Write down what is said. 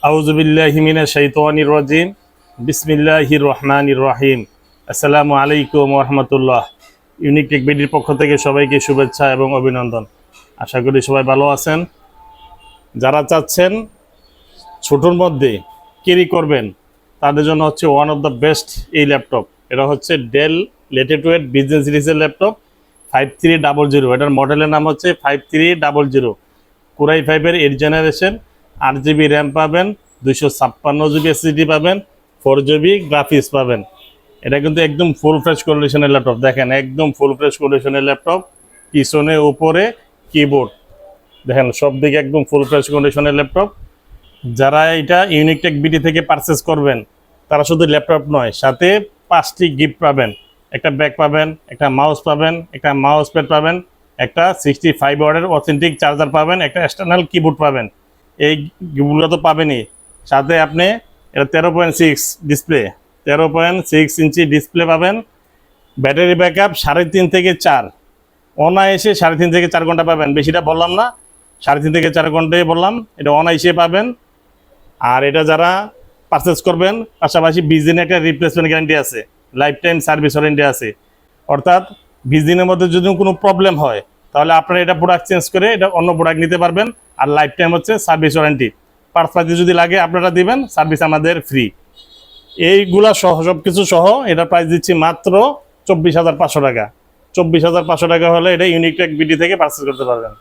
আউযুবিল্লাহি মিনাশ শাইতানির রাজিম। বিসমিল্লাহির রহমানির রহিম। আসসালামু আলাইকুম ওয়া রাহমাতুল্লাহ। ইউনিক টেক বিডির পক্ষ থেকে সবাইকে শুভেচ্ছা এবং অভিনন্দন। আশা করি সবাই ভালো আছেন। যারা চাচ্ছেন ছোটোর মধ্যে ক্যারি করবেন তাদের জন্য হচ্ছে ওয়ান অফ দ্য বেস্ট এই ল্যাপটপ। এটা হচ্ছে ডেল লেটিটিউড বিজনেস সিরিজের ল্যাপটপ 5300। এটার মডেলের নাম হচ্ছে 5300। Core i5-এর 8 জেনারেশন, 8 GB র্যাম পাবেন, 256 GB SSD পাবেন, 4 GB গ্রাফিক্স পাবেন। এটা কিন্তু একদম ফুল ফ্রেশ কন্ডিশনের ল্যাপটপ। দেখেন একদম ফুল ফ্রেশ কন্ডিশনের ল্যাপটপ। পিছনে উপরে কিবোর্ড দেখেন, সব দিকে একদম ফুল ফ্রেশ কন্ডিশনের ল্যাপটপ। যারা এটা ইউনিক টেক বিডি থেকে পারচেস করবেন তারা শুধু ল্যাপটপ নয়, সাথে 5টি গিফট পাবেন। একটা ব্যাগ পাবেন, একটা মাউস পাবেন, একটা মাউস প্যাড পাবেন, একটা 65 ওয়াটের অথেন্টিক চার্জার পাবেন, একটা এক্সটার্নাল কিবোর্ড পাবেন। এই গিফটগুলো তো পাবেনই, সাথে আপনি এটা 13.6 ডিসপ্লে, 13.6 ইঞ্চি ডিসপ্লে পাবেন। ব্যাটারি ব্যাকআপ 3.5 থেকে 4, অনায়াসে 3.5 থেকে 4 ঘন্টা পাবেন। বেশিটা বললাম না, 3.5 থেকে 4 ঘন্টাই বললাম, এটা অনায়াসে পাবেন। আর এটা যারা পারচেস করবেন পাশাপাশি 20 দিনের একটা রিপ্লেসমেন্ট গ্যারান্টি আছে, লাইফ টাইম সার্ভিস ওয়ারেন্টি আছে। অর্থাৎ 20 দিনের মধ্যে যদি কোনো প্রবলেম হয় তাহলে আপনারা এটা প্রোডাক্ট চেঞ্জ করে এটা অন্য প্রোডাক্ট নিতে পারবেন। আর লাইফ টাইম হচ্ছে সার্ভিস ওয়ারেন্টি। পার্টস যদি লাগে আপনারা দিবেন, সার্ভিস আমাদের ফ্রি। এইগুলা সহ সব কিছু সহ এটা প্রাইস দিচ্ছি মাত্র 24,500 টাকা। 24,500 টাকা হলে এটা ইউনিক টেক বিডি থেকে পারচেস করতে পারবেন।